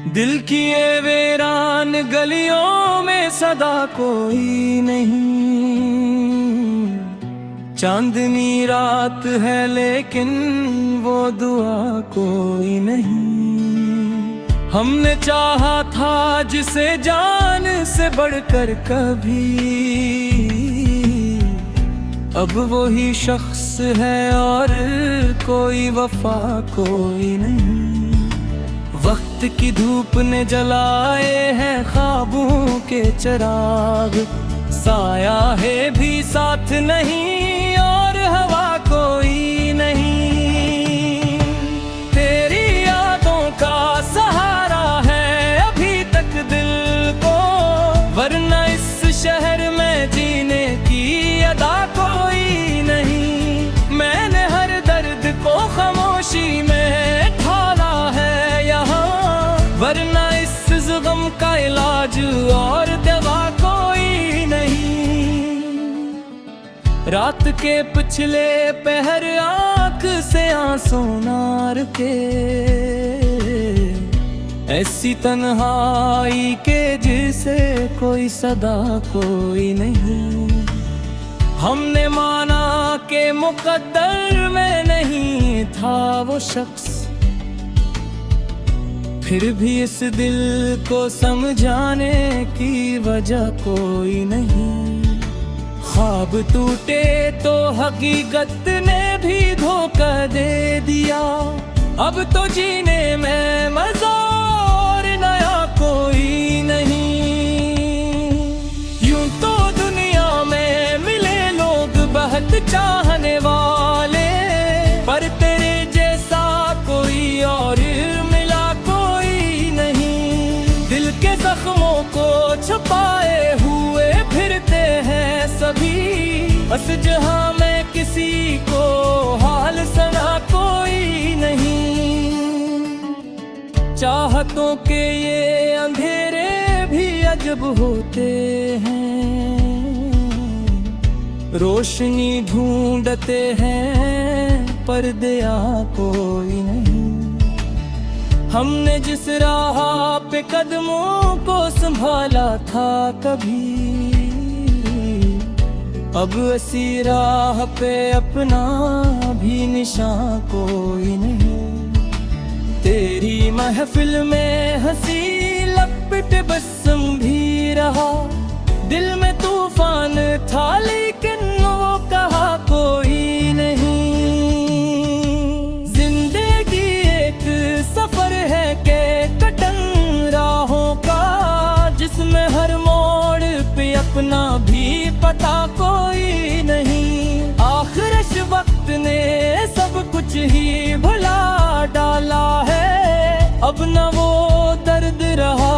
दिल की ये वीरान गलियों में सदा कोई नहीं। चांदनी रात है लेकिन वो दुआ कोई नहीं। हमने चाहा था जिसे जान से बढ़कर कभी, अब वही शख्स है और कोई वफा कोई नहीं। वक्त की धूप ने जलाए हैं ख्वाबों के चिराग, साया है भी साथ नहीं और हवा कोई नहीं। तेरी यादों का सहारा है अभी तक दिल को, वरना इस शहर में जीने की अदा कोई नहीं। मैंने हर दर्द को खामोशी में ढाला है यहाँ, वरना इस गम का इलाज और दवा कोई नहीं। रात के पिछले पहर आँख से आंसू नार के, ऐसी तन्हाई के जिसे कोई सदा कोई नहीं। हमने माना के मुकद्दर में नहीं था वो शख्स, फिर भी इस दिल को समझाने की वजह कोई नहीं। ख्वाब टूटे तो हकीकत ने भी धोखा दे दिया, अब तो जीने में मजा और नया कोई नहीं। यूं तो दुनिया में मिले लोग बहुत चाहने वाले, पर तेरे जैसा कोई और जख्मों को छुपाए हुए फिरते हैं सभी, बस जहां में किसी को हाल सना कोई नहीं। चाहतों के ये अंधेरे भी अजब होते हैं, रोशनी ढूंढते हैं पर दया कोई नहीं। हमने जिस राह पे कदमों को संभाला था कभी, अब ऐसी राह पे अपना भी निशान कोई नहीं। तेरी महफिल में हंसी लपट बसम भी रहा, दिल में तूफान था लेकिन वो कहा कोई नहीं। जिंदगी एक सफर है के कटन राहों का, जिसमें हर मोड़ पे अपना भी पता कोई नहीं। आखिर इस वक्त ने सब कुछ ही भुला डाला है, अब न वो दर्द रहा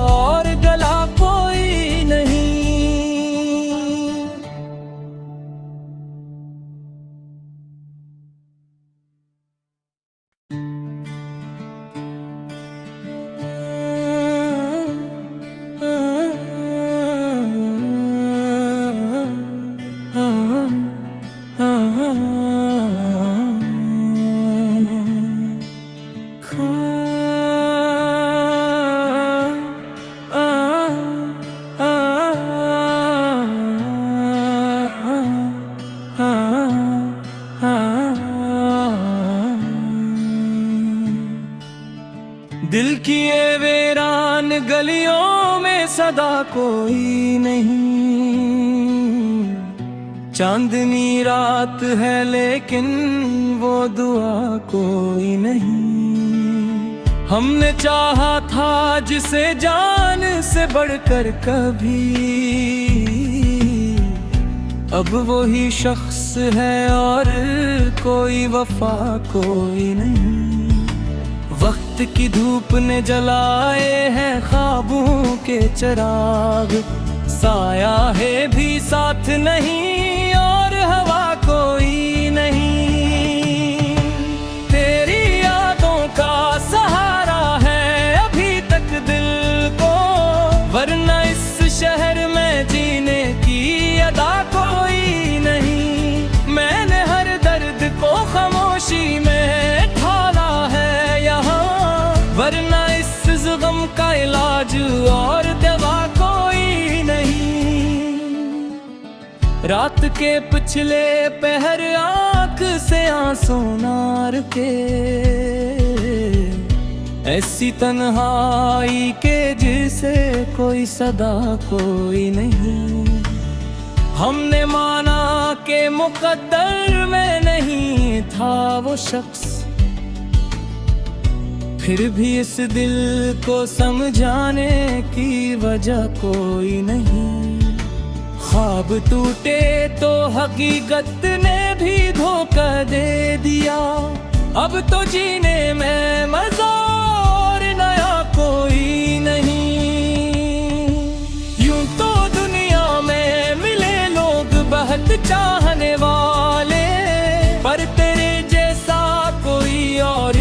और गला कोई नहीं। दिल की ये वीरान गलियों में सदा कोई नहीं। चांदनी रात है लेकिन वो दुआ कोई नहीं। हमने चाहा था जिसे जान से बढ़कर कभी, अब वही शख्स है और कोई वफा कोई नहीं। वक्त की धूप ने जलाए हैं ख्वाबों के चिराग, साया है भी साथ नहीं और हवा कोई नहीं। तेरी यादों का सहारा है अभी तक दिल को, वरना इस शहर में जीने की अदा कोई नहीं। मैंने हर दर्द को खामोशी में ढाला है यहाँ, वरना इस गम इलाज और दवा कोई नहीं। रात के पिछले पहर आँख से आंसू नार के, ऐसी तन्हाई के जिसे कोई सदा कोई नहीं। हमने माना कि मुकद्दर में नहीं था वो शख्स, फिर भी इस दिल को समझाने की वजह कोई नहीं। ख्वाब टूटे तो हकीकत ने भी धोखा दे दिया, अब तो जीने में मजा और नया कोई नहीं। यूं तो दुनिया में मिले लोग बहुत चाहने वाले, पर तेरे जैसा कोई और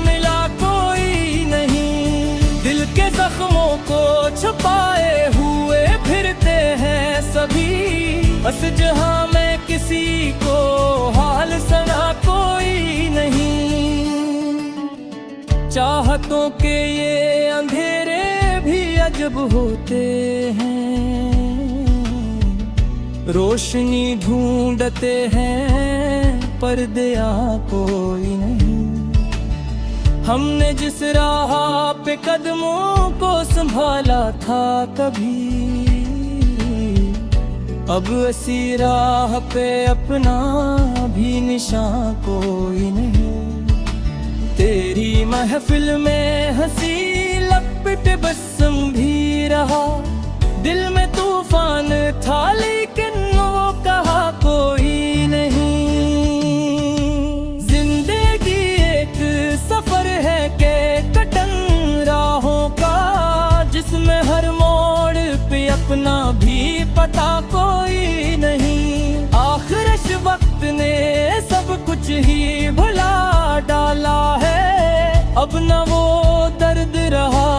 मिला कोई नहीं। दिल के जख्मों को छुपाए हुए फिरते हैं सभी, बस जहां में किसी को हाल सुना कोई नहीं। चाहतों के ये अंधेरे भी अजब होते हैं, रोशनी ढूंढते हैं पर दया कोई नहीं। हमने जिस राह पे कदमों को संभाला था कभी, अब ऐसी राह पे अपना भी निशान कोई नहीं। तेरी महफिल में हंसी लपट बसम भी रहा, दिल में तूफान था लेकिन वो कहा कोई नहीं। जिंदगी एक सफर है के कटन राहों का, जिसमें हर मोड़ पे अपना भी पता कोई नहीं। आखिर इस वक्त ने सब कुछ ही भुला डाला है, अब न वो दर्द रहा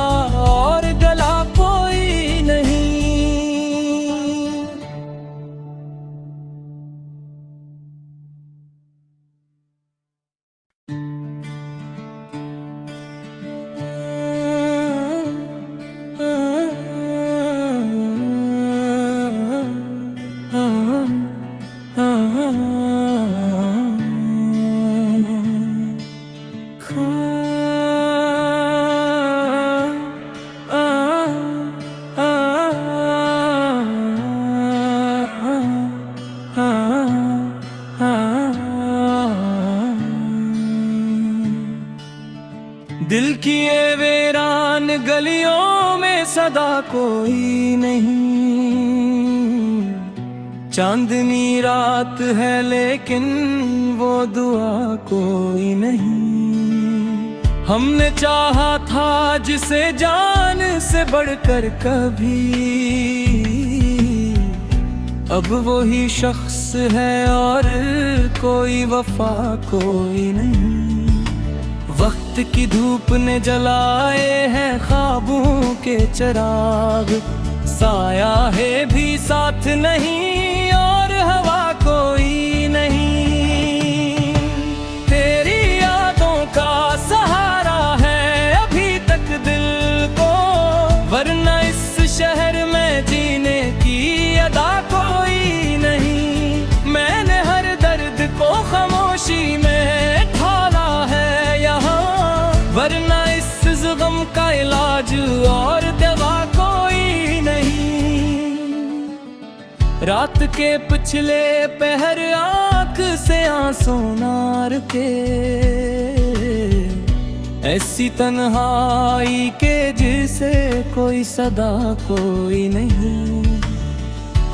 और गला कोई नहीं। दिल की ये वीरान गलियों में सदा कोई नहीं। चांदनी रात है लेकिन वो दुआ कोई नहीं। हमने चाहा था जिसे जान से बढ़कर कभी, अब वही शख्स है और कोई वफा कोई नहीं। वक्त की धूप ने जलाए हैं ख्वाबों के चिराग, साया है भी साथ नहीं और हवा कोई नहीं। तेरी यादों का सहारा है अभी तक दिल को, वरना इस शहर में जीने की अदा कोई नहीं। मैंने हर दर्द को खामोशी में ढाला है यहाँ, वरना इस गम का इलाज और दवा कोई नहीं। रात के पिछले पहर आँख से आंसू नार के, ऐसी तन्हाई के जिसे कोई सदा कोई नहीं।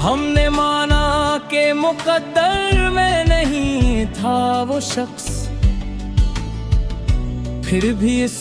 हमने माना कि मुकद्दर में नहीं था वो शख्स, फिर भी इस